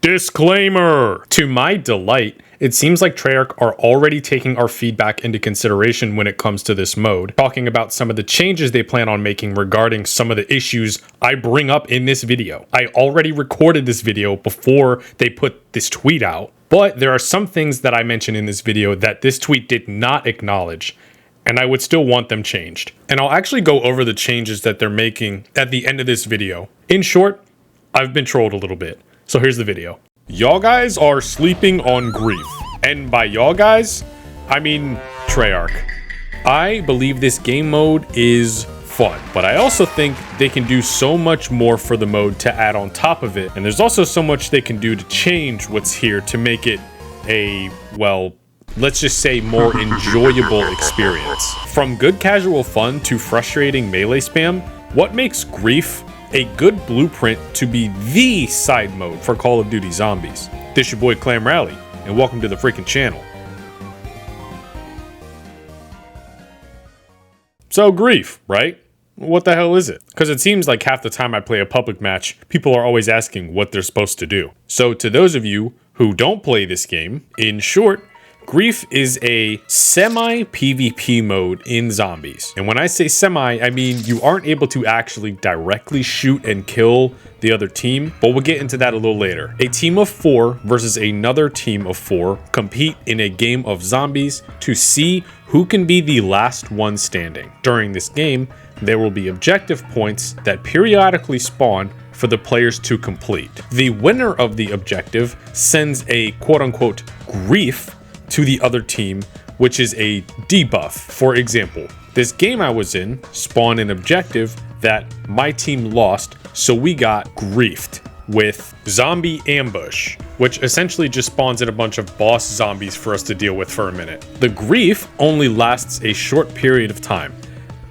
Disclaimer! To my delight, it seems like Treyarch are already taking our feedback into consideration when it comes to this mode, talking about some of the changes they plan on making regarding some of the issues I bring up in this video. I already recorded this video before they put this tweet out, but there are some things that I mentioned in this video that this tweet did not acknowledge, and I would still want them changed. And I'll actually go over the changes that they're making at the end of this video. In short, I've been trolled a little bit. So here's the video. Y'all guys are sleeping on grief. And by y'all guys, I mean Treyarch. I believe this game mode is fun, but I also think they can do so much more for the mode to add on top of it. And there's also so much they can do to change what's here to make it a, well, let's just say more enjoyable experience. From good casual fun to frustrating melee spam, what makes grief a good blueprint to be the side mode for Call of Duty Zombies? This your boy Clam Rally, and welcome to the freaking channel. So grief, right? What the hell is it? Because it seems like half the time I play a public match, people are always asking what they're supposed to do. So to those of you who don't play this game, in short, grief is a semi-PvP mode in Zombies. And when I say semi, I mean you aren't able to actually directly shoot and kill the other team, but we'll get into that a little later. A team of 4 versus another team of 4 compete in a game of zombies to see who can be the last one standing. During this game, there will be objective points that periodically spawn for the players to complete. The winner of the objective sends a quote-unquote grief to the other team, which is a debuff. For example, this game I was in spawned an objective that my team lost, so we got griefed with zombie ambush, which essentially just spawns in a bunch of boss zombies for us to deal with for a minute. The grief only lasts a short period of time.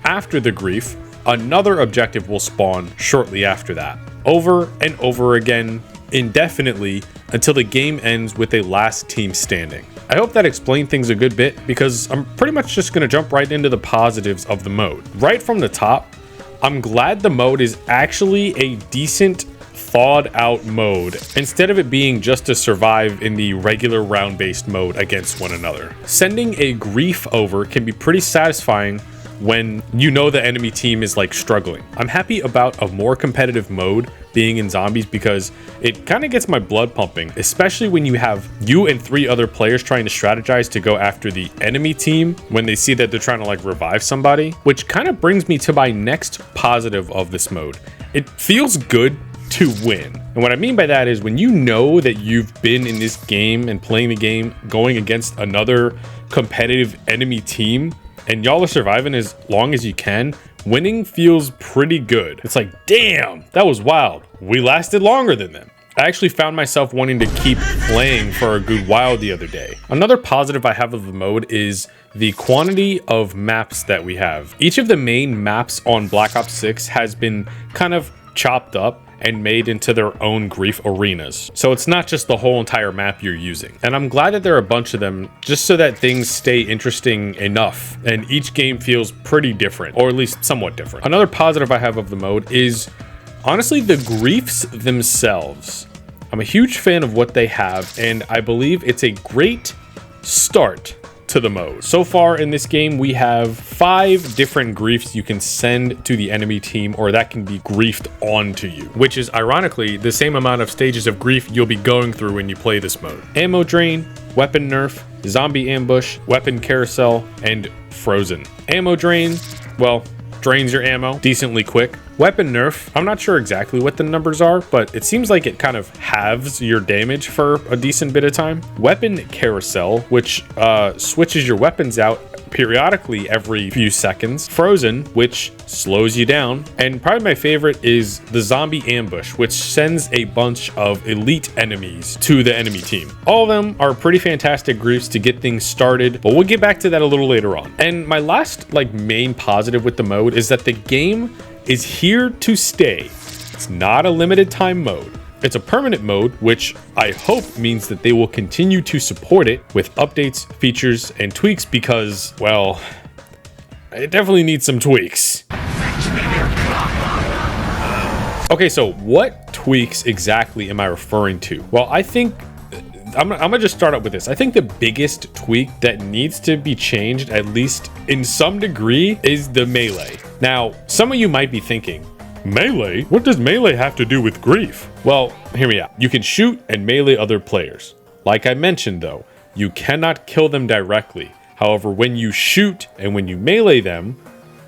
After the grief, another objective will spawn shortly after that, over and over again indefinitely until the game ends with a last team standing. I hope that explained things a good bit, because I'm pretty much just going to jump right into the positives of the mode. Right from the top, I'm glad the mode is actually a decent thawed out mode, instead of it being just to survive in the regular round based mode against one another. Sending a grief over can be pretty satisfying when you know the enemy team is like struggling. I'm happy about a more competitive mode being in Zombies because it kind of gets my blood pumping, especially when you have you and 3 other players trying to strategize to go after the enemy team when they see that they're trying to like revive somebody, which kind of brings me to my next positive of this mode. It feels good to win. And what I mean by that is when you know that you've been in this game and playing the game going against another competitive enemy team, and y'all are surviving as long as you can, winning feels pretty good. It's like, damn, that was wild. We lasted longer than them. I actually found myself wanting to keep playing for a good while the other day. Another positive I have of the mode is the quantity of maps that we have. Each of the main maps on Black Ops 6 has been kind of chopped up and made into their own grief arenas. So it's not just the whole entire map you're using. And I'm glad that there are a bunch of them just so that things stay interesting enough and each game feels pretty different, or at least somewhat different. Another positive I have of the mode is honestly the griefs themselves. I'm a huge fan of what they have, and I believe it's a great start to the mode. So far in this game, we have 5 different griefs you can send to the enemy team, or that can be griefed onto you, which is ironically the same amount of stages of grief you'll be going through when you play this mode. Ammo drain, weapon nerf, zombie ambush, weapon carousel, and frozen. Ammo drain, well, drains your ammo decently quick. Weapon nerf, I'm not sure exactly what the numbers are, but it seems like it kind of halves your damage for a decent bit of time. Weapon carousel, which switches your weapons out periodically every few seconds. Frozen, which slows you down. And probably my favorite is the zombie ambush, which sends a bunch of elite enemies to the enemy team. All of them are pretty fantastic griefs to get things started, but we'll get back to that a little later on. And my last main positive with the mode is that the game is here to stay. It's not a limited time mode. It's a permanent mode, which I hope means that they will continue to support it with updates, features, and tweaks because, well, it definitely needs some tweaks. Okay, so what tweaks exactly am I referring to? Well, I think I'm gonna just start out with this. I think the biggest tweak that needs to be changed, at least in some degree, is the melee. Now, some of you might be thinking, melee? What does melee have to do with grief? Well, hear me out. You can shoot and melee other players. Like I mentioned though, you cannot kill them directly. However, when you shoot and when you melee them,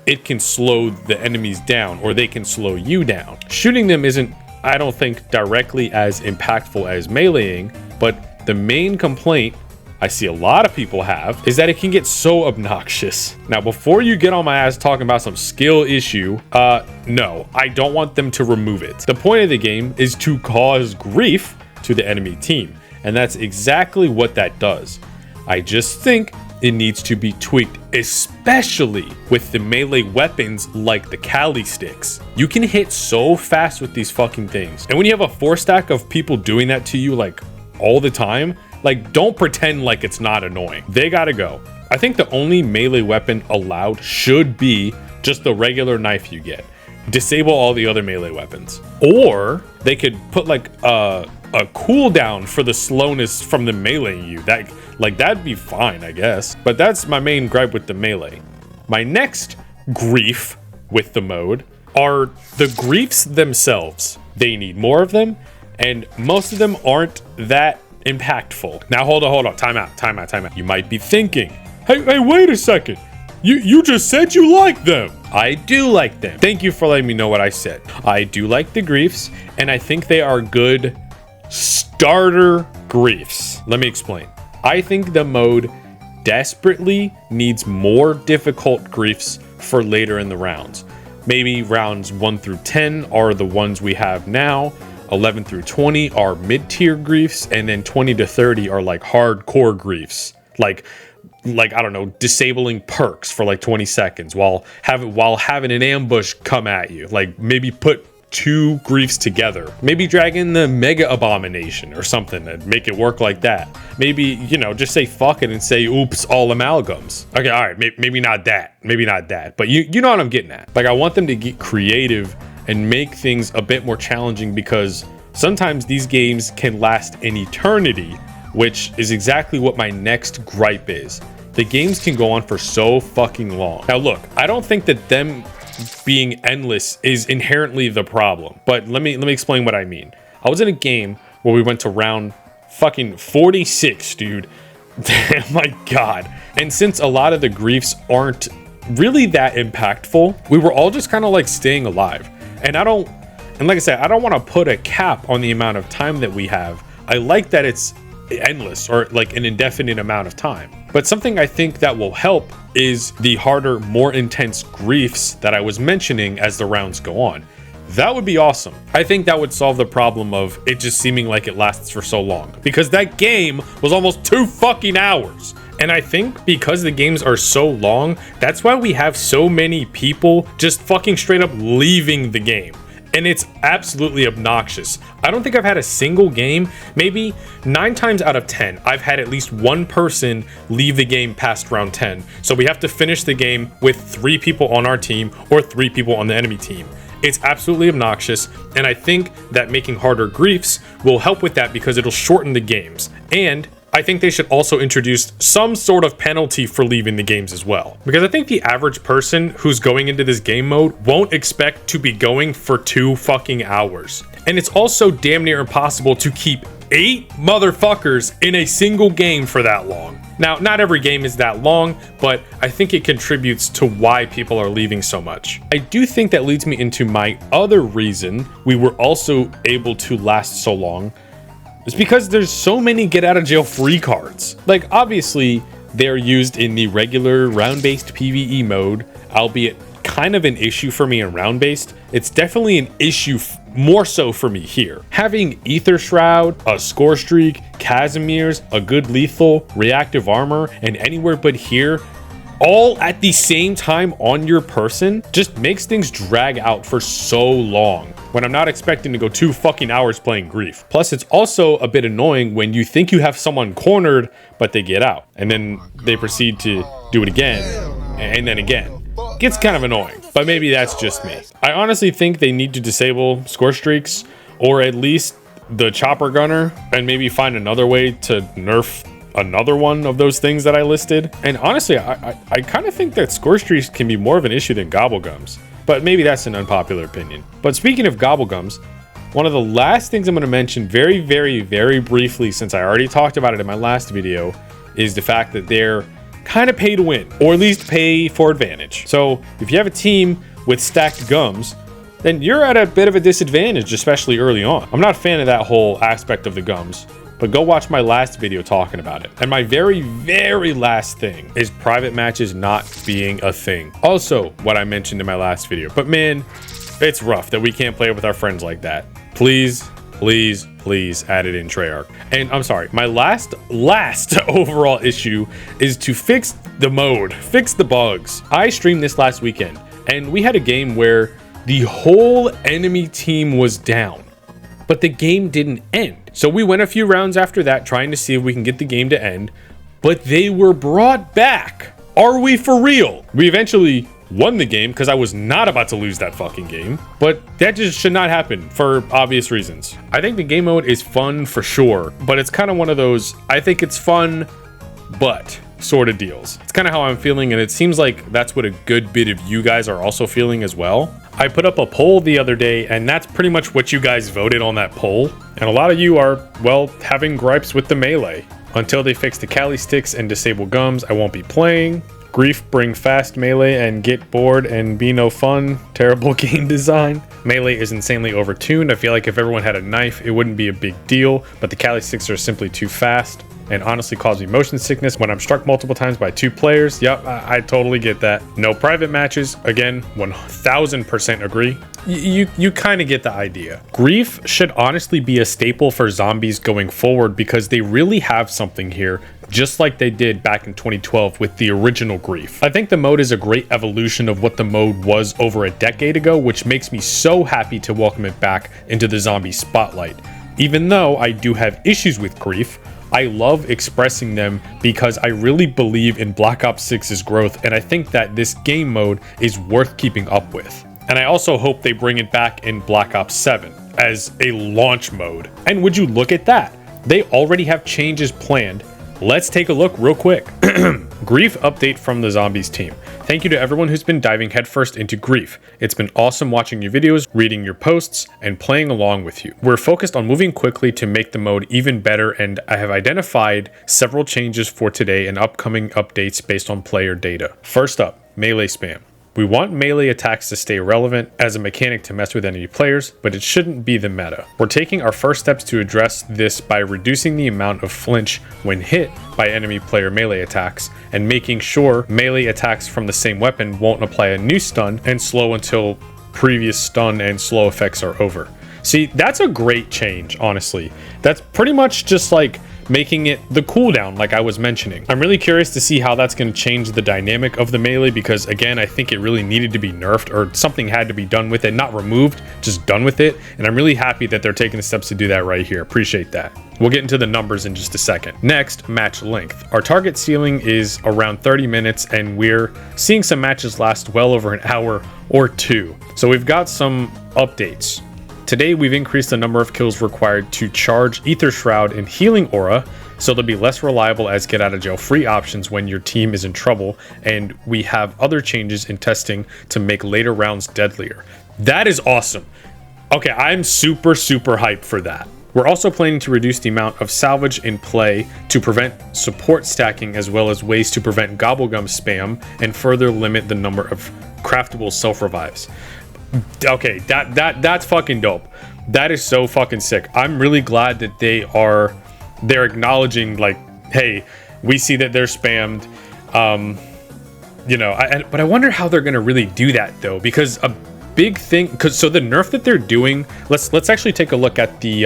it can slow the enemies down, or they can slow you down. Shooting them isn't, I don't think, directly as impactful as meleeing, but the main complaint I see a lot of people have is that it can get so obnoxious. Now, before you get on my ass talking about some skill issue, no, I don't want them to remove it. The point of the game is to cause grief to the enemy team, and that's exactly what that does. I just think it needs to be tweaked, especially with the melee weapons like the Kali sticks. You can hit so fast with these fucking things. And when you have a 4-stack of people doing that to you like all the time, like, don't pretend like it's not annoying. They gotta go. I think the only melee weapon allowed should be just the regular knife you get. Disable all the other melee weapons. Or they could put like a cooldown for the slowness from the meleeing you. That'd be fine, I guess. But that's my main gripe with the melee. My next grief with the mode are the griefs themselves. They need more of them, and most of them aren't that impactful. Now hold on, time out. You might be thinking, hey, wait a second. You just said you like them. I do like them. Thank you for letting me know what I said. I do like the griefs, and I think they are good starter griefs. Let me explain. I think the mode desperately needs more difficult griefs for later in the rounds. Maybe rounds 1 through 10 are the ones we have now. 11 through 20 are mid-tier griefs, and then 20 to 30 are like hardcore griefs. Like I don't know, disabling perks for like 20 seconds while having an ambush come at you. Like maybe put 2 griefs together. Maybe drag in the mega abomination or something and make it work like that. Maybe, you know, just say fuck it and say oops, all amalgams. Okay, all right, maybe not that. But you know what I'm getting at. Like, I want them to get creative and make things a bit more challenging, because sometimes these games can last an eternity, which is exactly what my next gripe is. The games can go on for so fucking long. Now look, I don't think that them being endless is inherently the problem, but let me explain what I mean. I was in a game where we went to round fucking 46, dude. My God. And since a lot of the griefs aren't really that impactful, we were all just kind of like staying alive. And like I said, I don't want to put a cap on the amount of time that we have. I like that it's endless, or like an indefinite amount of time. But something I think that will help is the harder, more intense griefs that I was mentioning as the rounds go on. That would be awesome. I think that would solve the problem of it just seeming like it lasts for so long, because that game was almost 2 fucking hours. And I think because the games are so long, that's why we have so many people just fucking straight up leaving the game. And it's absolutely obnoxious. I don't think I've had a single game, maybe 9 times out of 10, I've had at least one person leave the game past round 10. So we have to finish the game with 3 people on our team or 3 people on the enemy team. It's absolutely obnoxious, and I think that making harder griefs will help with that, because it'll shorten the games. And I think they should also introduce some sort of penalty for leaving the games as well. Because I think the average person who's going into this game mode won't expect to be going for 2 fucking hours. And it's also damn near impossible to keep 8 motherfuckers in a single game for that long. Now, not every game is that long, but I think it contributes to why people are leaving so much. I do think that leads me into my other reason we were also able to last so long. It's because there's so many get out of jail free cards. Like, obviously they're used in the regular round-based PvE mode, albeit kind of an issue for me in round-based. It's definitely an issue more so for me here. Having Ether Shroud, a Score Streak, Casimir's, a good lethal, reactive armor, and anywhere but here, all at the same time on your person, just makes things drag out for so long, when I'm not expecting to go 2 fucking hours playing grief. Plus, it's also a bit annoying when you think you have someone cornered, but they get out, and then they proceed to do it again, and then again. gets kind of annoying, but maybe that's just me. I honestly think they need to disable score streaks, or at least the chopper gunner, and maybe find another way to nerf another one of those things that I listed. And honestly, I kind of think that score streaks can be more of an issue than gobblegums, but maybe that's an unpopular opinion. But speaking of gobblegums, one of the last things I'm going to mention very, very, very briefly, since I already talked about it in my last video, is the fact that they're kind of pay to win, or at least pay for advantage. So if you have a team with stacked gums, then you're at a bit of a disadvantage, especially early on. I'm not a fan of that whole aspect of the gums, but go watch my last video talking about it. And my very, very last thing is private matches not being a thing. Also, what I mentioned in my last video, but man, it's rough that we can't play with our friends like that. Please, please, please add it in Treyarch. And I'm sorry, my last overall issue is to fix the mode, fix the bugs. I streamed this last weekend, and we had a game where the whole enemy team was down, but the game didn't end. So we went a few rounds after that trying to see if we can get the game to end, but they were brought back. Are we for real? We eventually won the game because I was not about to lose that fucking game, but that just should not happen for obvious reasons. I think the game mode is fun for sure, but it's kind of one of those, I think it's fun, but sort of deals. It's kind of how I'm feeling, and it seems like that's what a good bit of you guys are also feeling as well. I put up a poll the other day, and that's pretty much what you guys voted on that poll. And a lot of you are, well, having gripes with the melee. Until they fix the Cali sticks and disable gums, I won't be playing. Grief bring fast melee and get bored and be no fun. Terrible game design. Melee is insanely overtuned. I feel like if everyone had a knife, it wouldn't be a big deal, but the Cali sticks are simply too fast and honestly cause me motion sickness when I'm struck multiple times by 2 players. Yep, I totally get that. No private matches. Again, 1000% agree. You kind of get the idea. Grief should honestly be a staple for zombies going forward because they really have something here, just like they did back in 2012 with the original Grief. I think the mode is a great evolution of what the mode was over a decade ago, which makes me so happy to welcome it back into the zombie spotlight. Even though I do have issues with Grief, I love expressing them because I really believe in Black Ops 6's growth, and I think that this game mode is worth keeping up with. And I also hope they bring it back in Black Ops 7 as a launch mode. And would you look at that? They already have changes planned. Let's take a look real quick. Grief update from the Zombies team. Thank you to everyone who's been diving headfirst into Grief. It's been awesome watching your videos, reading your posts, and playing along with you. We're focused on moving quickly to make the mode even better, and I have identified several changes for today and upcoming updates based on player data. First up, melee spam. We want melee attacks to stay relevant as a mechanic to mess with enemy players, but it shouldn't be the meta. We're taking our first steps to address this by reducing the amount of flinch when hit by enemy player melee attacks, and making sure melee attacks from the same weapon won't apply a new stun and slow until previous stun and slow effects are over. See, that's a great change, honestly. That's pretty much just like making it the cooldown like I was mentioning. I'm really curious to see how that's going to change the dynamic of the melee because, again, I think it really needed to be nerfed, or something had to be done with it, not removed, just done with it. And I'm really happy that they're taking the steps to do that right here. Appreciate that. We'll get into the numbers in just a second. Next, match length. Our target ceiling is around 30 minutes, and we're seeing some matches last well over an hour or 2. So we've got some updates. Today, we've increased the number of kills required to charge Ether Shroud and Healing Aura, so they'll be less reliable as get out of jail free options when your team is in trouble, and we have other changes in testing to make later rounds deadlier. That is awesome. Okay, I'm super hyped for that. We're also planning to reduce the amount of salvage in play to prevent support stacking, as well as ways to prevent gobblegum spam and further limit the number of craftable self-revives. Okay, that's fucking dope. That is so fucking sick. I'm really glad that they're acknowledging, like, hey, we see that they're spammed. You know, but I wonder how they're gonna really do that though, because a big thing, so the nerf that they're doing, let's actually take a look at the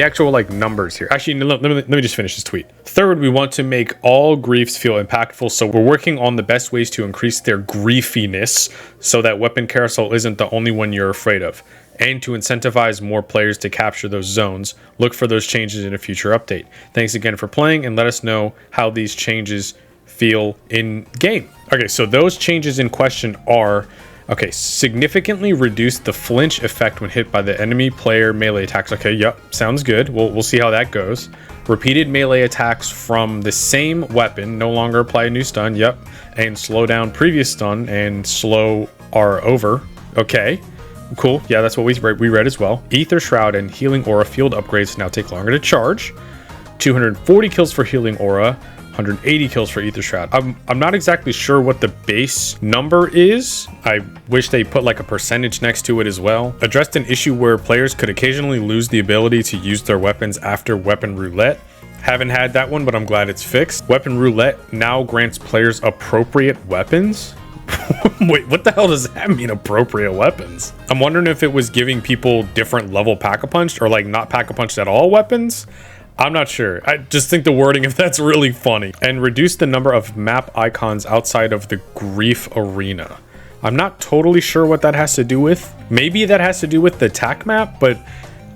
actual like numbers here. Actually, let me just finish this tweet. Third, we want to make all griefs feel impactful, so we're working on the best ways to increase their griefiness so that weapon carousel isn't the only one you're afraid of, and to incentivize more players to capture those zones. Look for those changes in a future update. Thanks again for playing, and let us know how these changes feel in game. Okay, so those changes in question are, okay, significantly reduce the flinch effect when hit by the enemy player melee attacks. Okay, yep, sounds good. We'll see how that goes. Repeated melee attacks from the same weapon no longer apply a new stun. Yep, and slow down previous stun and slow are over. Okay, cool. Yeah, that's what we read as well. Ether Shroud and Healing Aura field upgrades now take longer to charge. 240 kills for Healing Aura. 180 kills for Ether Shroud. I'm not exactly sure what the base number is. I wish they put like a percentage next to it as well. Addressed an issue where players could occasionally lose the ability to use their weapons after weapon roulette. Haven't had that one, but I'm glad it's fixed. Weapon roulette now grants players appropriate weapons. Wait, what the hell does that mean, appropriate weapons? I'm wondering if it was giving people different level pack-a-punched or like not pack-a-punched at all weapons. I'm not sure. I just think the wording of that's really funny. And reduce the number of map icons outside of the Grief Arena. I'm not totally sure what that has to do with. Maybe that has to do with the attack map, but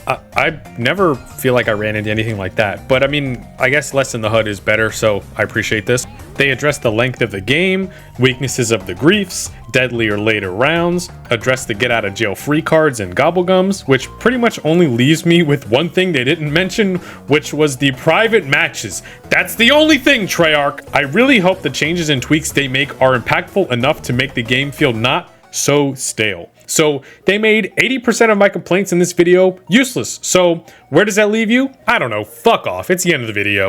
I never feel like I ran into anything like that. But I mean, I guess less in the HUD is better, so I appreciate this. They address the length of the game, weaknesses of the griefs, deadly or later rounds, address the get out of jail free cards and gobblegums, which pretty much only leaves me with one thing they didn't mention, which was the private matches. That's the only thing, Treyarch. I really hope the changes and tweaks they make are impactful enough to make the game feel not so stale. So they made 80% of my complaints in this video useless. So where does that leave you? I don't know. Fuck off. It's the end of the video.